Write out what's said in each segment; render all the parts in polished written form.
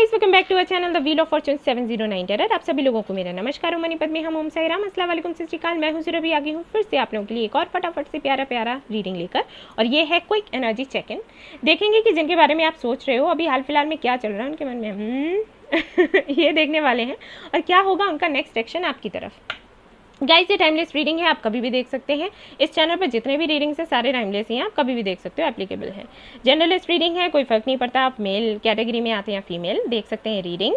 Guys, welcome back to our channel the wheel of fortune 709 tarot. आप सभी लोगों को मेरा नमस्कार। मनी पद्मी हम ओम साईराम, अस्सलाम वालेकुम, सत श्री अकाल। मैं हूं सुरभि, आ गई हूं फिर से आप लोगों के लिए एक और फटाफट से प्यारा प्यारा रीडिंग लेकर। और ये है क्विक एनर्जी चेक इन। देखेंगे कि जिनके बारे में आप सोच रहे हो अभी हाल फिलहाल में क्या चल रहा है उनके मन में ये देखने वाले हैं और क्या होगा उनका नेक्स्ट एक्शन आपकी तरफ। गाइस, ये टाइमलेस रीडिंग है, आप कभी भी देख सकते हैं। इस चैनल पर जितने भी रीडिंग्स हैं सारे टाइमलेस ही हैं, आप कभी भी देख सकते हो, एप्लीकेबल है। जनरलिस्ट रीडिंग है, कोई फर्क नहीं पड़ता आप मेल कैटेगरी में आते हैं या फीमेल, देख सकते हैं रीडिंग।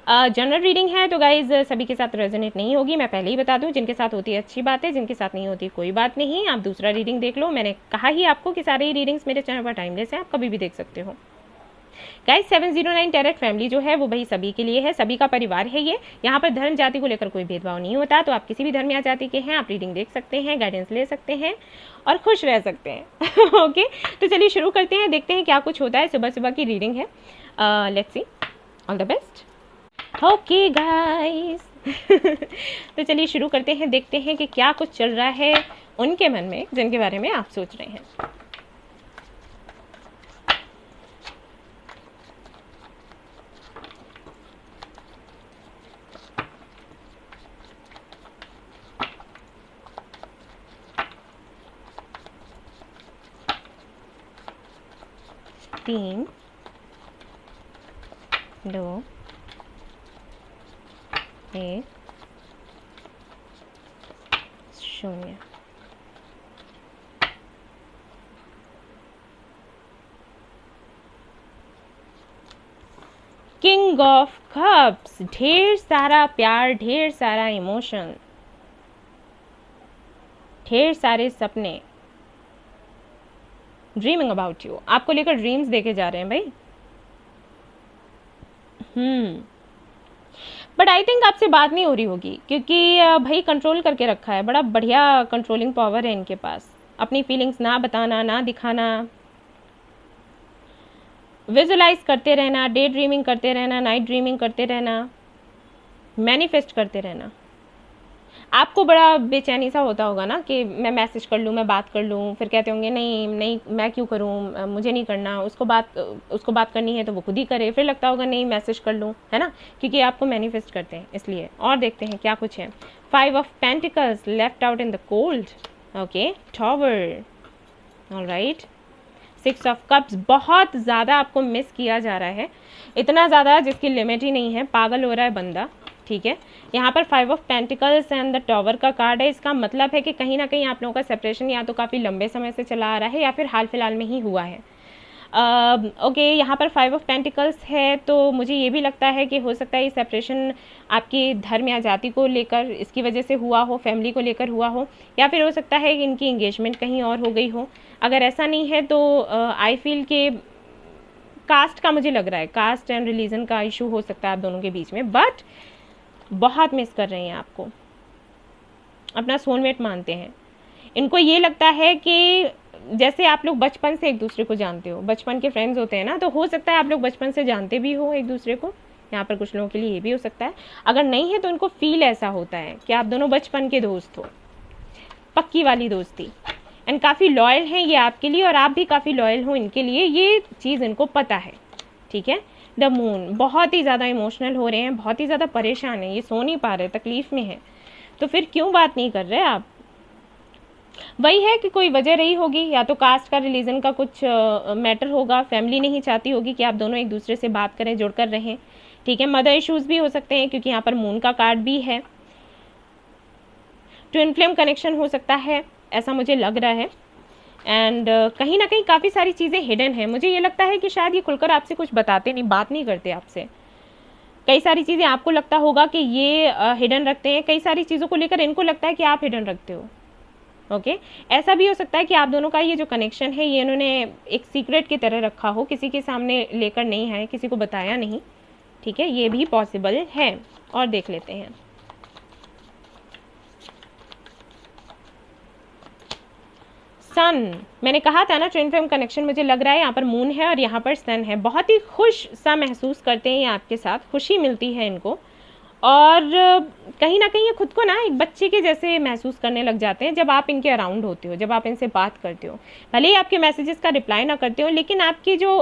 जनरल रीडिंग है तो गाइज सभी के साथ रेजोनेट नहीं होगी, मैं पहले ही बता दूं। जिनके साथ होती है अच्छी बात है, जिनके साथ नहीं होती कोई बात नहीं, आप दूसरा रीडिंग देख लो। मैंने कहा ही आपको कि सारे ही रीडिंग्स मेरे चैनल पर टाइमलेस हैं, आप कभी भी देख सकते हो। गाइस, 709 टेरर फैमिली जो है वो भाई सभी के लिए है, सभी का परिवार है ये। यहाँ पर धर्म जाति को लेकर कोई भेदभाव नहीं होता, तो आप किसी भी धर्म या जाति के हैं, आप रीडिंग देख सकते हैं, गाइडेंस ले सकते हैं और खुश रह सकते हैं। ओके, तो चलिए शुरू करते हैं, देखते हैं क्या कुछ होता है। सुबह सुबह की रीडिंग है, let's see, all the best. Okay guys, तो चलिए शुरू करते हैं, देखते हैं कि क्या कुछ चल रहा है उनके मन में जिनके बारे में आप सोच रहे हैं। तीन, दो, एक, शून्य। किंग ऑफ कप्स, ढेर सारा प्यार, ढेर सारा इमोशन, ढेर सारे सपने। ड्रीमिंग अबाउट यू, आपको लेकर ड्रीम्स देखे जा रहे हैं भाई। बट आई थिंक आपसे बात नहीं हो रही होगी क्योंकि भाई कंट्रोल करके रखा है, बड़ा बढ़िया कंट्रोलिंग पावर है इनके पास। अपनी फीलिंग्स ना बताना, ना दिखाना, विजुलाइज करते रहना, डे ड्रीमिंग करते रहना, नाइट ड्रीमिंग करते रहना, मैनिफेस्ट करते रहना। आपको बड़ा बेचैनी सा होता होगा ना कि मैं मैसेज कर लूँ, मैं बात कर लूँ, फिर कहते होंगे नहीं नहीं मैं क्यों करूँ, मुझे नहीं करना, उसको बात करनी है तो वो खुद ही करे, फिर लगता होगा नहीं मैसेज कर लूँ, है ना, क्योंकि आपको मैनिफेस्ट करते हैं इसलिए। और देखते हैं क्या कुछ है। 5 of pentacles left out in the cold, okay, tower, alright. 6 of cups, बहुत ज़्यादा आपको मिस किया जा रहा है, इतना ज़्यादा जिसकी लिमिट ही नहीं है, पागल हो रहा है बंदा, ठीक है। यहाँ पर 5 of pentacles and the tower का कार्ड है, इसका मतलब है कि कहीं ना कहीं आप लोगों का सेपरेशन या तो काफ़ी लंबे समय से चला आ रहा है या फिर हाल फिलहाल में ही हुआ है। ओके, यहाँ पर 5 ऑफ पेंटिकल्स है तो मुझे ये भी लगता है कि हो सकता है ये सेपरेशन आपकी धर्म या जाति को लेकर इसकी वजह से हुआ हो, फैमिली को लेकर हुआ हो, या फिर हो सकता है कि इनकी इंगेजमेंट कहीं और हो गई हो। अगर ऐसा नहीं है तो आई फील के कास्ट का, मुझे लग रहा है कास्ट एंड रिलीजन का इशू हो सकता है आप दोनों के बीच में, बट बहुत मिस कर रहे हैं आपको, अपना सोलमेट मानते हैं। इनको ये लगता है कि जैसे आप लोग बचपन से एक दूसरे को जानते हो, बचपन के फ्रेंड्स होते हैं ना, तो हो सकता है आप लोग बचपन से जानते भी हो एक दूसरे को। यहाँ पर कुछ लोगों के लिए ये भी हो सकता है, अगर नहीं है तो इनको फील ऐसा होता है कि आप दोनों बचपन के दोस्त हो, पक्की वाली दोस्ती, एंड काफ़ी लॉयल हैं ये आपके लिए और आप भी काफ़ी लॉयल हो इनके लिए, ये चीज़ इनको पता है, ठीक है। द मून, बहुत ही ज़्यादा इमोशनल हो रहे हैं, बहुत ही ज़्यादा परेशान है, ये सो नहीं पा रहे, तकलीफ़ में है, तो फिर क्यों बात नहीं कर रहे आप। वही है कि कोई वजह रही होगी, या तो कास्ट का, रिलीजन का कुछ मैटर होगा, फैमिली नहीं चाहती होगी कि आप दोनों एक दूसरे से बात करें, जुड़कर रहें, ठीक है। मदर इश्यूज़ भी हो सकते हैं क्योंकि यहाँ पर मून का कार्ड भी है। ट्विन फ्लेम कनेक्शन हो सकता है, ऐसा मुझे लग रहा है। एंड कहीं ना कहीं काफ़ी सारी चीज़ें हिडन हैं, मुझे ये लगता है कि शायद ये खुलकर आपसे कुछ बताते नहीं, बात नहीं करते आपसे। कई सारी चीज़ें आपको लगता होगा कि ये हिडन रखते हैं, कई सारी चीज़ों को लेकर इनको लगता है कि आप हिडन रखते हो, ओके। ऐसा भी हो सकता है कि आप दोनों का ये जो कनेक्शन है ये इन्होंने एक सीक्रेट की तरह रखा हो, किसी के सामने लेकर नहीं आए, किसी को बताया नहीं, ठीक है, ये भी पॉसिबल है। और देख लेते हैं। सन, मैंने कहा था ना ट्विन फ्लेम कनेक्शन मुझे लग रहा है, यहाँ पर मून है और यहाँ पर सन है, बहुत ही खुश सा महसूस करते हैं ये आपके साथ, खुशी मिलती है इनको और कहीं ना कहीं ये खुद को ना एक बच्चे के जैसे महसूस करने लग जाते हैं जब आप इनके अराउंड होते हो, जब आप इनसे बात करते हो। भले ही आपके मैसेजेस का रिप्लाई ना करते हो, लेकिन आपकी जो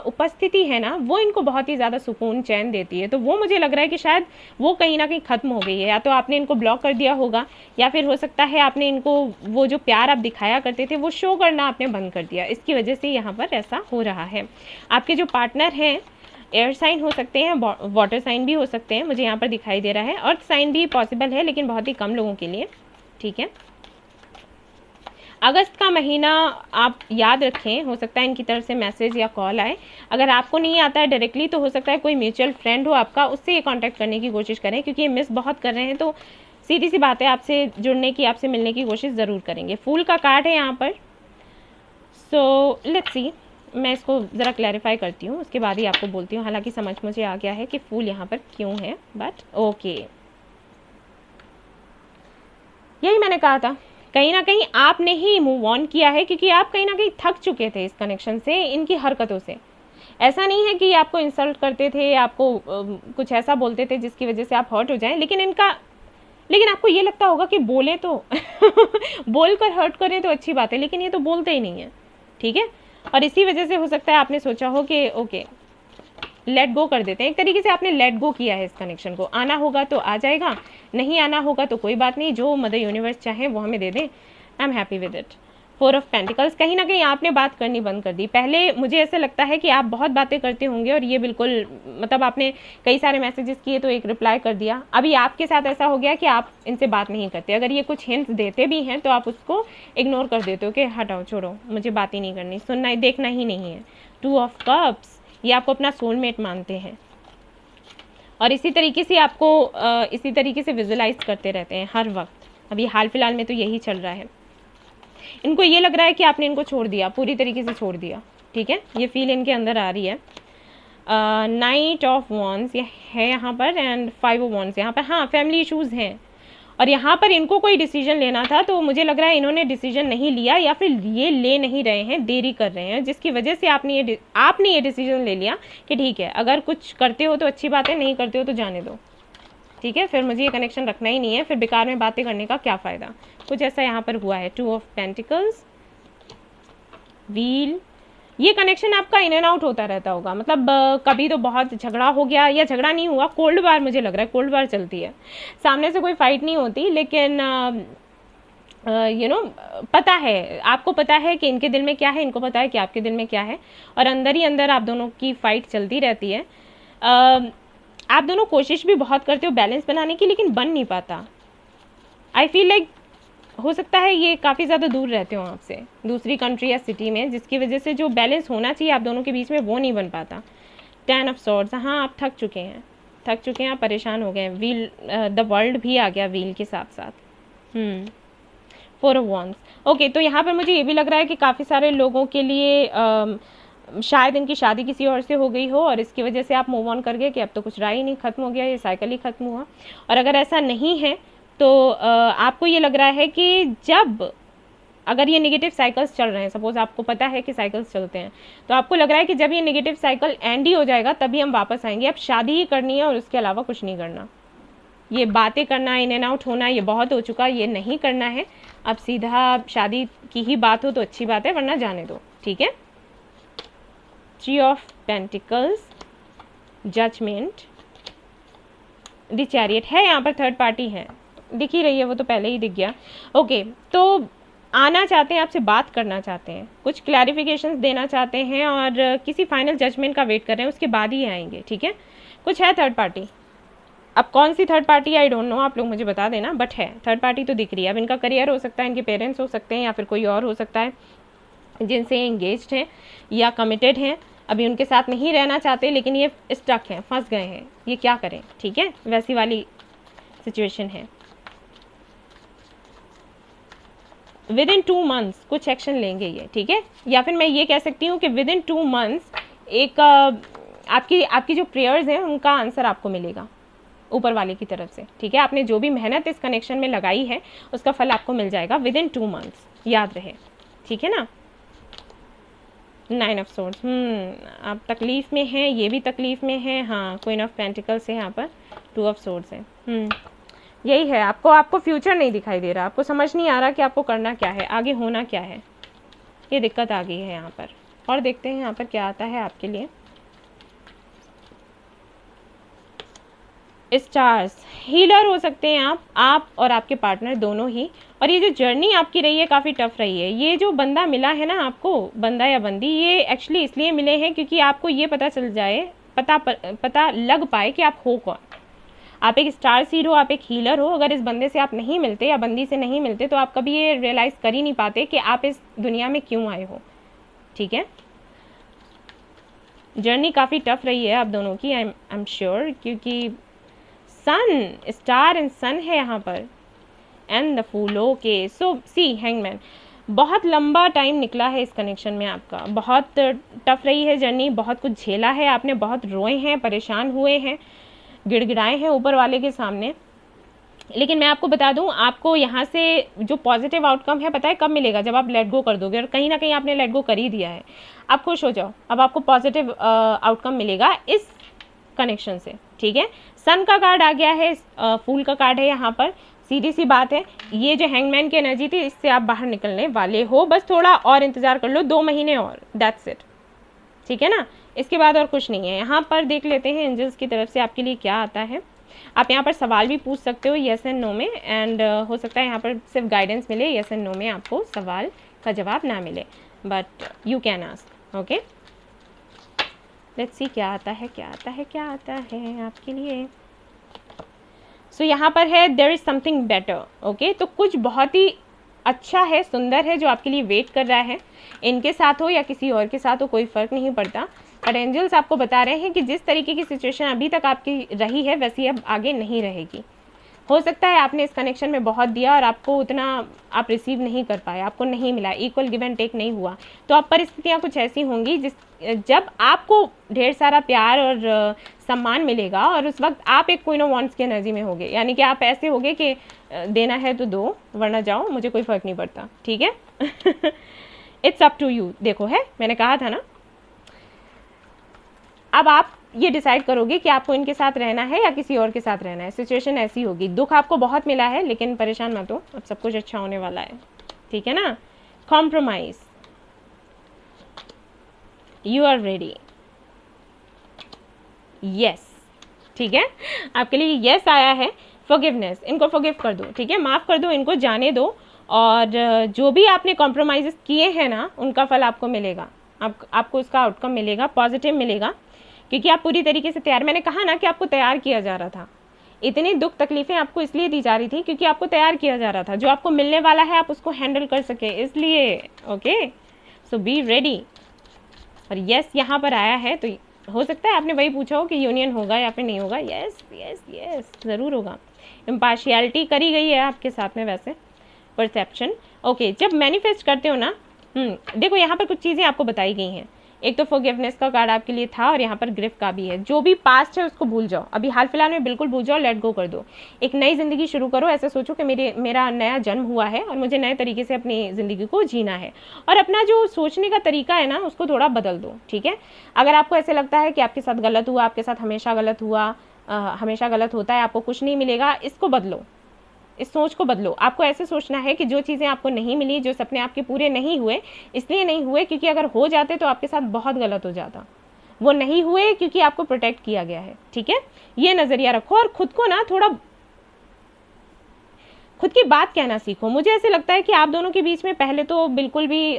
उपस्थिति है ना वो इनको बहुत ही ज़्यादा सुकून चैन देती है। तो वो मुझे लग रहा है कि शायद वो कहीं ना कहीं ख़त्म हो गई है, या तो आपने इनको ब्लॉक कर दिया होगा, या फिर हो सकता है आपने इनको वो जो प्यार आप दिखाया करते थे वो शो करना आपने बंद कर दिया, इसकी वजह से यहाँ पर ऐसा हो रहा है। आपके जो पार्टनर हैं एयर साइन हो सकते हैं, वाटर साइन भी हो सकते हैं, मुझे यहाँ पर दिखाई दे रहा है। अर्थ साइन भी पॉसिबल है, लेकिन बहुत ही कम लोगों के लिए, ठीक है। अगस्त का महीना आप याद रखें, हो सकता है इनकी तरफ से मैसेज या कॉल आए। अगर आपको नहीं आता है डायरेक्टली तो हो सकता है कोई म्यूचुअल फ्रेंड हो आपका, उससे ये कांटेक्ट करने की कोशिश करें, क्योंकि ये मिस बहुत कर रहे हैं। तो सीधी सी बात है, आपसे जुड़ने की, आपसे मिलने की कोशिश ज़रूर करेंगे। फूल का कार्ड है यहाँ पर। सो लेट्स सी, मैं इसको ज़रा क्लैरिफाई करती हूँ, उसके बाद ही आपको बोलती हूँ। हालांकि समझ मुझे आ गया है कि फूल यहाँ पर क्यों है, बट ओके। यही मैंने कहा था, कहीं ना कहीं आपने ही मूव ऑन किया है, क्योंकि आप कहीं ना कहीं थक चुके थे इस कनेक्शन से, इनकी हरकतों से। ऐसा नहीं है कि आपको इंसल्ट करते थे, आपको कुछ ऐसा बोलते थे जिसकी वजह से आप हर्ट हो जाएं, लेकिन आपको ये लगता होगा कि बोले तो बोलकर हर्ट करें तो अच्छी बात है, लेकिन ये तो बोलते ही नहीं है, ठीक है। और इसी वजह से हो सकता है आपने सोचा हो कि ओके लेट गो कर देते हैं। एक तरीके से आपने लेट गो किया है इस कनेक्शन को। आना होगा तो आ जाएगा, नहीं आना होगा तो कोई बात नहीं, जो मदर यूनिवर्स चाहे वो हमें दे दें। I am happy with it. 4 of pentacles, कहीं ना कहीं आपने बात करनी बंद कर दी। पहले मुझे ऐसा लगता है कि आप बहुत बातें करते होंगे, और ये बिल्कुल मतलब आपने कई सारे मैसेजेस किए तो एक रिप्लाई कर दिया। अभी आपके साथ ऐसा हो गया कि आप इनसे बात नहीं करते। अगर ये कुछ हिंट्स देते भी हैं तो आप उसको इग्नोर कर देते हो कि हटाओ, छोड़ो, मुझे बात ही नहीं करनी, सुनना देखना ही नहीं है। 2 ऑफ कप्स, ये आपको अपना सोलमेट मानते हैं, और इसी तरीके से विजुलाइज करते रहते हैं हर वक्त। अभी हाल फिलहाल में तो यही चल रहा है। इनको ये लग रहा है कि आपने इनको छोड़ दिया, पूरी तरीके से छोड़ दिया, ठीक है। ये फील इनके अंदर आ रही है। नाइट ऑफ वॉन्ड्स ये है यहाँ पर, एंड 5 ऑफ वॉन्ड्स यहाँ पर। हाँ, फैमिली इश्यूज हैं, और यहाँ पर इनको कोई डिसीजन लेना था, तो मुझे लग रहा है इन्होंने डिसीजन नहीं लिया, या फिर ये ले नहीं रहे हैं, देरी कर रहे हैं, जिसकी वजह से आपने ये डिसीजन ले लिया कि ठीक है, अगर कुछ करते हो तो अच्छी बात है, नहीं करते हो तो जाने दो, ठीक है। फिर मुझे ये कनेक्शन रखना ही नहीं है, फिर बेकार में बातें करने का क्या फ़ायदा। कुछ ऐसा यहाँ पर हुआ है। 2 ऑफ पेंटिकल्स, व्हील, ये कनेक्शन आपका इन एंड आउट होता रहता होगा। मतलब कभी तो बहुत झगड़ा हो गया, या झगड़ा नहीं हुआ, कोल्ड वार, मुझे लग रहा है कोल्ड वार चलती है। सामने से कोई फाइट नहीं होती, लेकिन पता है, आपको पता है कि इनके दिल में क्या है, इनको पता है कि आपके दिल में क्या है, और अंदर ही अंदर आप दोनों की फाइट चलती रहती है। आप दोनों कोशिश भी बहुत करते हो बैलेंस बनाने की, लेकिन बन नहीं पाता। आई फील लाइक हो सकता है ये काफ़ी ज़्यादा दूर रहते हो आपसे, दूसरी कंट्री या सिटी में, जिसकी वजह से जो बैलेंस होना चाहिए आप दोनों के बीच में वो नहीं बन पाता। 10 ऑफ सॉर्ड्स, हाँ आप थक चुके हैं, आप परेशान हो गए हैं। व्हील, द वर्ल्ड भी आ गया व्हील के साथ साथ। 4 ऑफ वॉन्ड्स, ओके। तो यहाँ पर मुझे ये भी लग रहा है कि काफ़ी सारे लोगों के लिए शायद इनकी शादी किसी और से हो गई हो, और इसकी वजह से आप मूव ऑन कर गए कि अब तो कुछ रहा ही नहीं, ख़त्म हो गया, ये साइकिल ही ख़त्म हुआ। और अगर ऐसा नहीं है तो आपको ये लग रहा है कि अगर ये नेगेटिव साइकिल्स चल रहे हैं, सपोज आपको पता है कि साइकिल्स चलते हैं, तो आपको लग रहा है कि जब ये नेगेटिव साइकिल एंड ही हो जाएगा तभी हम वापस आएंगे। अब शादी ही करनी है और उसके अलावा कुछ नहीं करना। ये बातें करना, इन एंड आउट होना, ये बहुत हो चुका, ये नहीं करना है। अब सीधा शादी की ही बात हो तो अच्छी बात है, वरना जाने दो, ठीक है। 3 of pentacles, judgement, the chariot है यहाँ पर, थर्ड पार्टी है, दिख ही रही है, वो तो पहले ही दिख गया। ओके, तो आना चाहते हैं, आपसे बात करना चाहते हैं, कुछ क्लैरिफिकेशंस देना चाहते हैं, और किसी फाइनल जजमेंट का वेट कर रहे हैं, उसके बाद ही आएंगे, ठीक है। कुछ है थर्ड पार्टी। अब कौन सी third party I don't know, आप लोग मुझे बता देना, बट है थर्ड पार्टी तो दिख रही है। अब इनका करियर हो सकता है, इनके पेरेंट्स हो सकते हैं, या फिर कोई और हो सकता है जिनसे ये इंगेज्ड हैं या कमिटेड हैं, अभी उनके साथ नहीं रहना चाहते, लेकिन ये स्टक हैं, फंस गए हैं, ये क्या करें, ठीक है, वैसी वाली सिचुएशन है। विद इन 2 मंथ्स कुछ एक्शन लेंगे ये, ठीक है। या फिर मैं ये कह सकती हूँ कि विद इन 2 मंथ्स एक आपकी जो प्रेयर्स हैं उनका आंसर आपको मिलेगा ऊपर वाले की तरफ से, ठीक है। आपने जो भी मेहनत इस कनेक्शन में लगाई है उसका फल आपको मिल जाएगा विद इन 2 मंथ्स, याद रहे, ठीक है ना। 9 ऑफ सोर्ड्स, आप तकलीफ़ में हैं, ये भी तकलीफ़ में है। हाँ, क्वीन ऑफ पेंटिकल्स है यहाँ पर, 2 ऑफ सोर्ड्स है। यही है, आपको फ्यूचर नहीं दिखाई दे रहा, आपको समझ नहीं आ रहा कि आपको करना क्या है, आगे होना क्या है। ये दिक्कत आ गई है यहाँ पर। और देखते हैं यहाँ पर क्या आता है आपके लिए। स्टार्स, हीलर हो सकते हैं आप और आपके पार्टनर दोनों ही। और ये जो जर्नी आपकी रही है काफ़ी टफ रही है। ये जो बंदा मिला है ना आपको, बंदा या बंदी, ये एक्चुअली इसलिए मिले हैं क्योंकि आपको ये पता चल जाए, पता लग पाए कि आप हो कौन। आप एक स्टार सीड हो, आप एक हीलर हो। अगर इस बंदे से आप नहीं मिलते या बंदी से नहीं मिलते तो आप कभी ये रियलाइज़ कर ही नहीं पाते कि आप इस दुनिया में क्यों आए हो। ठीक है, जर्नी काफ़ी टफ रही है आप दोनों की, आई एम श्योर, क्योंकि सन, स्टार एंड सन है यहाँ पर, and the fool. Okay, so see hangman, बहुत लंबा टाइम निकला है इस कनेक्शन में आपका, बहुत टफ रही है जर्नी, बहुत कुछ झेला है आपने, बहुत रोए हैं, परेशान हुए हैं, गिड़गिड़ाए हैं ऊपर वाले के सामने। लेकिन मैं आपको बता दूं, आपको यहाँ से जो पॉजिटिव आउटकम है पता है कब मिलेगा, जब आप लेट गो कर दोगे। और कहीं ना कहीं आपने लेट गो कर ही दिया है, आप खुश हो जाओ, अब आपको पॉजिटिव आउटकम मिलेगा इस कनेक्शन से। ठीक है, सन का कार्ड आ गया है, फूल का कार्ड है यहाँ पर। सीधी सी बात है, ये जो हैंगमैन की एनर्जी थी इससे आप बाहर निकलने वाले हो, बस थोड़ा और इंतजार कर लो, 2 महीने और, दैट्स इट। ठीक है ना, इसके बाद और कुछ नहीं है। यहाँ पर देख लेते हैं एंजल्स की तरफ से आपके लिए क्या आता है। आप यहाँ पर सवाल भी पूछ सकते हो येस एंड नो में, एंड हो सकता है यहाँ पर सिर्फ गाइडेंस मिले, येस एंड नो में आपको सवाल का जवाब ना मिले, but you can ask. Okay, let's see क्या आता है, क्या आता है, क्या आता है आपके लिए। सो यहाँ पर है there is something better. Okay, तो कुछ बहुत ही अच्छा है, सुंदर है जो आपके लिए वेट कर रहा है। इनके साथ हो या किसी और के साथ हो, कोई फ़र्क नहीं पड़ता, पर एंजल्स आपको बता रहे हैं कि जिस तरीके की सिचुएशन अभी तक आपकी रही है वैसी अब आगे नहीं रहेगी। हो सकता है आपने इस कनेक्शन में बहुत दिया और आपको उतना आप रिसीव नहीं कर पाए, आपको नहीं मिला, इक्वल गिव एंड टेक नहीं हुआ। तो अब परिस्थितियाँ कुछ ऐसी होंगी जब आपको ढेर सारा प्यार और सम्मान मिलेगा, और उस वक्त आप एक क्वीन ऑफ वांड्स की एनर्जी में होगे, यानी कि आप ऐसे होगे कि देना है तो दो, वरना जाओ, मुझे कोई फ़र्क नहीं पड़ता। ठीक है, इट्स अप टू यू। देखो है, मैंने कहा था ना, अब आप ये डिसाइड करोगे कि आपको इनके साथ रहना है या किसी और के साथ रहना है। सिचुएशन ऐसी होगी, दुख आपको बहुत मिला है लेकिन परेशान मत हो, अब सब कुछ अच्छा होने वाला है। ठीक है ना, compromise, you are ready, yes. ठीक है, आपके लिए यस आया है। फॉरगिवनेस, इनको फॉरगिव कर दो, ठीक है, माफ़ कर दो, इनको जाने दो, और जो भी आपने कॉम्प्रोमाइज़ किए हैं ना उनका फल आपको मिलेगा, आपको उसका आउटकम मिलेगा, पॉजिटिव मिलेगा, क्योंकि आप पूरी तरीके से तैयार, मैंने कहा ना कि आपको तैयार किया जा रहा था। इतनी दुख तकलीफ़ें आपको इसलिए दी जा रही थी क्योंकि आपको तैयार किया जा रहा था, जो आपको मिलने वाला है आप उसको हैंडल कर सके, इसलिए। Okay, so be ready. और यस यहाँ पर आया है, तो हो सकता है आपने वही पूछा हो कि यूनियन होगा या फिर नहीं होगा। यस यस यस, ज़रूर होगा। इम्पार्शियलिटी करी गई है आपके साथ में वैसे, परसेप्शन। ओके, जब मैनिफेस्ट करते हो ना, देखो यहाँ पर कुछ चीज़ें आपको बताई गई हैं। एक तो फॉरगिवनेस का कार्ड आपके लिए था, और यहाँ पर ग्रिफ का भी है। जो भी पास्ट है उसको भूल जाओ, अभी हाल फिलहाल में बिल्कुल भूल जाओ, लेट गो कर दो, एक नई ज़िंदगी शुरू करो। ऐसे सोचो कि मेरा नया जन्म हुआ है और मुझे नए तरीके से अपनी ज़िंदगी को जीना है, और अपना जो सोचने का तरीका है ना उसको थोड़ा बदल दो। ठीक है, अगर आपको ऐसे लगता है कि आपके साथ गलत हुआ, आपके साथ हमेशा गलत हुआ, हमेशा गलत होता है, आपको कुछ नहीं मिलेगा, इसको बदलो, इस सोच को बदलो। आपको ऐसे सोचना है कि जो चीज़ें आपको नहीं मिली, जो सपने आपके पूरे नहीं हुए, इसलिए नहीं हुए क्योंकि अगर हो जाते तो आपके साथ बहुत गलत हो जाता। वो नहीं हुए क्योंकि आपको प्रोटेक्ट किया गया है। ठीक है, ये नज़रिया रखो, और खुद को ना थोड़ा खुद की बात कहना सीखो। मुझे ऐसे लगता है कि आप दोनों के बीच में पहले तो बिल्कुल भी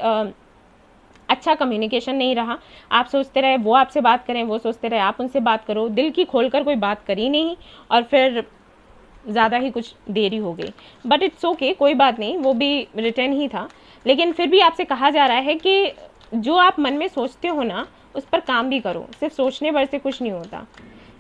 अच्छा कम्युनिकेशन नहीं रहा। आप सोचते रहे वो आपसे बात करें, वो सोचते रहे आप उनसे बात करो, दिल की खोलकर कोई बात करी नहीं, और फिर ज़्यादा ही कुछ देरी हो गई। बट इट्स ओके, कोई बात नहीं, वो भी रिटर्न ही था। लेकिन फिर भी आपसे कहा जा रहा है कि जो आप मन में सोचते हो ना उस पर काम भी करो, सिर्फ सोचने भर से कुछ नहीं होता।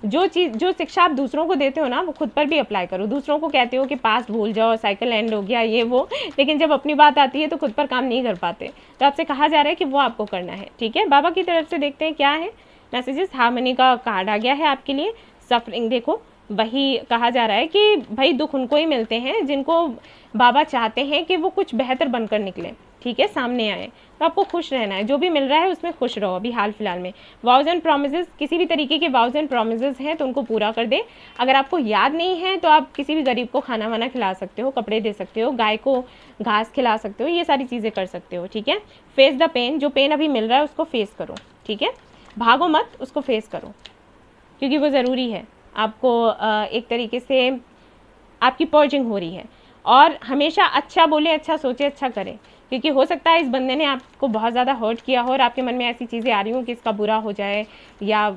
जो शिक्षा आप दूसरों को देते हो ना वो खुद पर भी अप्लाई करो। दूसरों को कहते हो कि पास्ट भूल जाओ, साइकिल एंड हो गया, ये वो, लेकिन जब अपनी बात आती है तो खुद पर काम नहीं कर पाते। तो आपसे कहा जा रहा है कि वो आपको करना है। ठीक है, बाबा की तरफ से देखते हैं क्या है मैसेजेस। हार्मनी का कार्ड आ गया है आपके लिए। सफरिंग, देखो वही कहा जा रहा है कि भाई दुख उनको ही मिलते हैं जिनको बाबा चाहते हैं कि वो कुछ बेहतर बनकर निकले। ठीक है, सामने आए। तो आपको खुश रहना है, जो भी मिल रहा है उसमें खुश रहो अभी हाल फिलहाल में। वाउज एंड प्रोमिसेस, किसी भी तरीके के वाउज एंड प्रोमिसेस हैं तो उनको पूरा कर दे। अगर आपको याद नहीं है तो आप किसी भी गरीब को खाना वाना खिला सकते हो, कपड़े दे सकते हो, गाय को घास खिला सकते हो, ये सारी चीज़ें कर सकते हो। ठीक है, फेस द पेन, जो पेन अभी मिल रहा है उसको फेस करो। ठीक है, भागो मत, उसको फेस करो, क्योंकि वो ज़रूरी है। आपको एक तरीके से आपकी पर्जिंग हो रही है। और हमेशा अच्छा बोले, अच्छा सोचे, अच्छा करें, क्योंकि हो सकता है इस बंदे ने आपको बहुत ज़्यादा हर्ट किया हो और आपके मन में ऐसी चीज़ें आ रही हो कि इसका बुरा हो जाए, या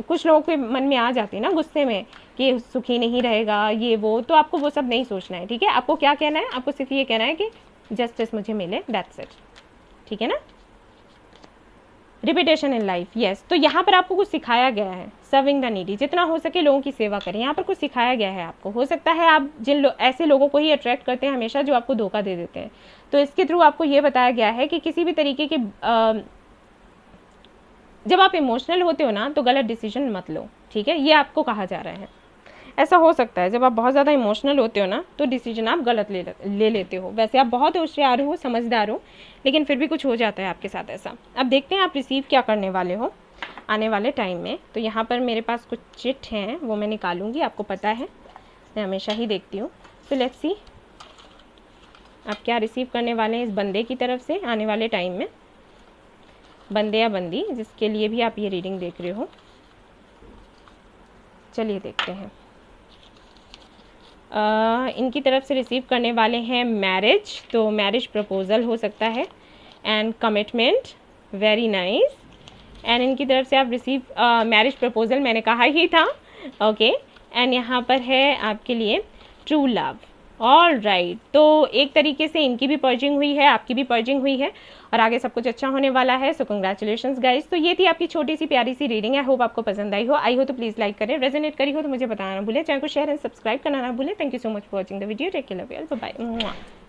कुछ लोगों के मन में आ जाती है ना गुस्से में कि सुखी नहीं रहेगा, ये वो। तो आपको वो सब नहीं सोचना है। ठीक है, आपको क्या कहना है, आपको सिर्फ ये कहना है कि जस्टिस मुझे मिले, दैट्स इट। ठीक है ना। Repetition in life, yes. तो यहाँ पर आपको कुछ सिखाया गया है, सर्विंग द नीडी, जितना हो सके लोगों की सेवा करें। यहाँ पर कुछ सिखाया गया है आपको। हो सकता है आप ऐसे लोगों को ही अट्रैक्ट करते हैं हमेशा जो आपको धोखा दे देते हैं। तो इसके थ्रू आपको ये बताया गया है कि किसी भी तरीके के जब आप इमोशनल होते हो ना तो गलत डिसीजन मत लो। ठीक है, ये आपको कहा जा रहा है। ऐसा हो सकता है जब आप बहुत ज़्यादा इमोशनल होते हो ना तो डिसीजन आप गलत ले लेते हो। वैसे आप बहुत होशियार हो, समझदार हो, लेकिन फिर भी कुछ हो जाता है आपके साथ ऐसा। अब देखते हैं आप रिसीव क्या करने वाले हो आने वाले टाइम में। तो यहाँ पर मेरे पास कुछ चिट हैं, वो मैं निकालूंगी, आपको पता है मैं हमेशा ही देखती हूँ। सो लेट्स सी आप क्या रिसीव करने वाले हैं इस बंदे की तरफ से आने वाले टाइम में। बंदे या बंदी, जिसके लिए भी आप ये रीडिंग देख रहे हो। चलिए देखते हैं। इनकी तरफ से रिसीव करने वाले हैं मैरिज, तो मैरिज प्रपोजल हो सकता है, and commitment, very nice. And इनकी तरफ से आप रिसीव मैरिज प्रपोजल, मैंने कहा ही था, ओके। एंड यहाँ पर है आपके लिए ट्रू लव। ऑल राइट, तो एक तरीके से इनकी भी पर्जिंग हुई है, आपकी भी पर्जिंग हुई है, और आगे सब कुछ अच्छा होने वाला है। सो कंग्रेचुलेशंस गाइस। तो ये थी आपकी छोटी सी प्यारी सी रीडिंग। आई होप आपको पसंद आई हो तो प्लीज़ लाइक करें, रेजोनेट करी हो तो मुझे बताना ना भूलें, चैनल को शेयर एंड सब्सक्राइब करना ना भूलें। Thank you so much for watching the video. Take care, love you all, bye bye.